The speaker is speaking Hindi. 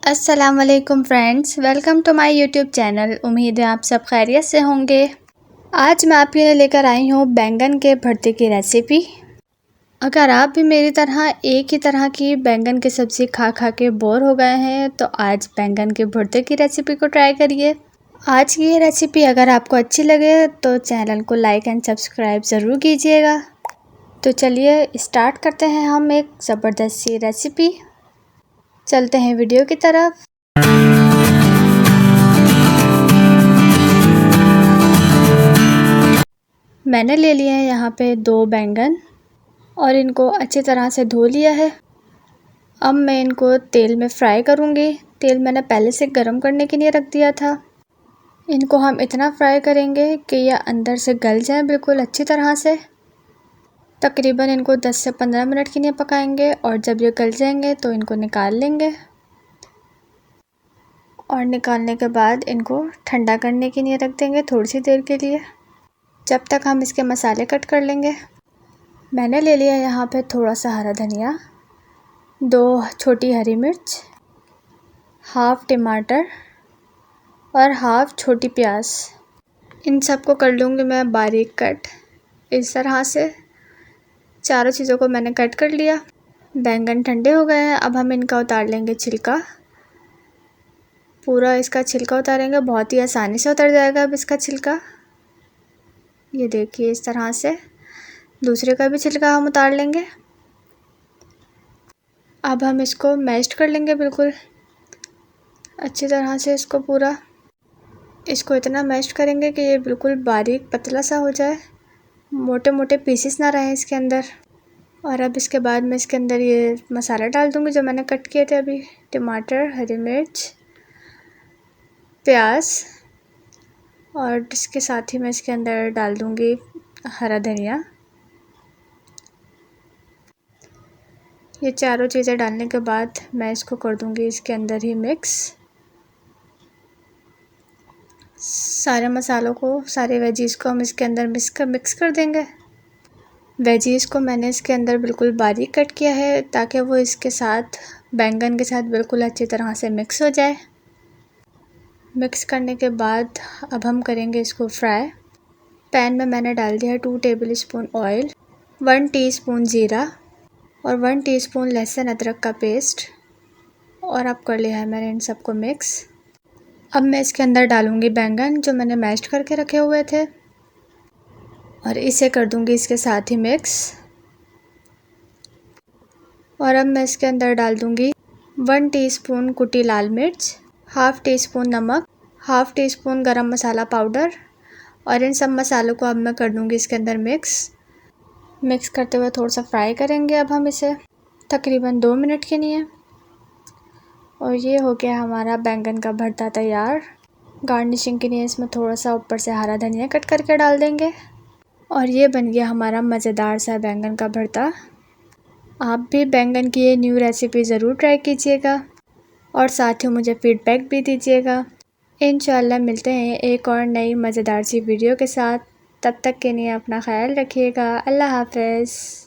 अस्सलाम वालेकुम friends, welcome to my YouTube channel. उम्मीद है आप सब खैरियत से होंगे। आज मैं आपके लिए लेकर आई हूँ बैंगन के भरते की रेसिपी। अगर आप भी मेरी तरह एक ही तरह की बैंगन की सब्ज़ी खा खा के बोर हो गए हैं तो आज बैंगन के भरते की रेसिपी को ट्राई करिए। आज की ये रेसिपी अगर आपको अच्छी लगे तो चैनल को लाइक एंड सब्सक्राइब ज़रूर कीजिएगा। तो चलिए स्टार्ट करते हैं हम एक ज़बरदस्त सी रेसिपी। चलते हैं वीडियो की तरफ। मैंने ले लिया है यहाँ पे 2 बैंगन और इनको अच्छी तरह से धो लिया है। अब मैं इनको तेल में फ्राई करूँगी। तेल मैंने पहले से गरम करने के लिए रख दिया था। इनको हम इतना फ्राई करेंगे कि ये अंदर से गल जाए बिल्कुल अच्छी तरह से। तकरीबन इनको 10 से 15 मिनट के लिए पकाएंगे और जब ये गल जाएंगे तो इनको निकाल लेंगे। और निकालने के बाद इनको ठंडा करने के लिए रख देंगे थोड़ी सी देर के लिए, जब तक हम इसके मसाले कट कर लेंगे। मैंने ले लिया यहाँ पे थोड़ा सा हरा धनिया, 2 छोटी हरी मिर्च, हाफ़ टमाटर और हाफ़ छोटी प्याज। इन सबको कर लूँगी मैं बारीक कट। इस तरह से चारों चीज़ों को मैंने कट कर लिया। बैंगन ठंडे हो गए हैं। अब हम इनका उतार लेंगे छिलका। पूरा इसका छिलका उतारेंगे, बहुत ही आसानी से उतर जाएगा अब इसका छिलका। ये देखिए इस तरह से दूसरे का भी छिलका हम उतार लेंगे। अब हम इसको मैश कर लेंगे बिल्कुल अच्छी तरह से। इसको इतना मैश करेंगे कि ये बिल्कुल बारीक पतला सा हो जाए, मोटे मोटे पीसेस ना रहें इसके अंदर। और अब इसके बाद मैं इसके अंदर ये मसाला डाल दूँगी जो मैंने कट किए थे अभी। टमाटर, हरी मिर्च, प्याज और इसके साथ ही मैं इसके अंदर डाल दूँगी हरा धनिया। ये चारों चीज़ें डालने के बाद मैं इसको कर दूँगी इसके अंदर ही मिक्स। सारे मसालों को, सारे वेजीज़ को हम इसके अंदर मिक्स कर देंगे। वेजीज़ को मैंने इसके अंदर बिल्कुल बारीक कट किया है ताकि वो इसके साथ बैंगन के साथ बिल्कुल अच्छी तरह से मिक्स हो जाए। मिक्स करने के बाद अब हम करेंगे इसको फ्राई। पैन में मैंने डाल दिया है 2 टेबलस्पून ऑयल, 1 टीस्पून जीरा और 1 टीस्पून लहसुन अदरक का पेस्ट। और अब कर लिया है मैंने इन सबको मिक्स। अब मैं इसके अंदर डालूँगी बैंगन जो मैंने मैश करके रखे हुए थे और इसे कर दूँगी इसके साथ ही मिक्स। और अब मैं इसके अंदर डाल दूँगी 1 टीस्पून कुटी लाल मिर्च, हाफ़ टीस्पून नमक, हाफ़ टीस्पून गरम मसाला पाउडर। और इन सब मसालों को अब मैं कर दूँगी इसके अंदर मिक्स करते हुए थोड़ा सा फ्राई करेंगे अब हम इसे तकरीबन 2 मिनट के लिए। और ये हो गया हमारा बैंगन का भरता तैयार। गार्निशिंग के लिए इसमें थोड़ा सा ऊपर से हरा धनिया कट करके डाल देंगे। और ये बन गया हमारा मज़ेदार सा बैंगन का भरता। आप भी बैंगन की ये न्यू रेसिपी ज़रूर ट्राई कीजिएगा और साथ ही मुझे फ़ीडबैक भी दीजिएगा। इंशाल्लाह मिलते हैं एक और नई मज़ेदार सी वीडियो के साथ। तब तक के लिए अपना ख्याल रखिएगा। अल्लाह हाफ़िज़।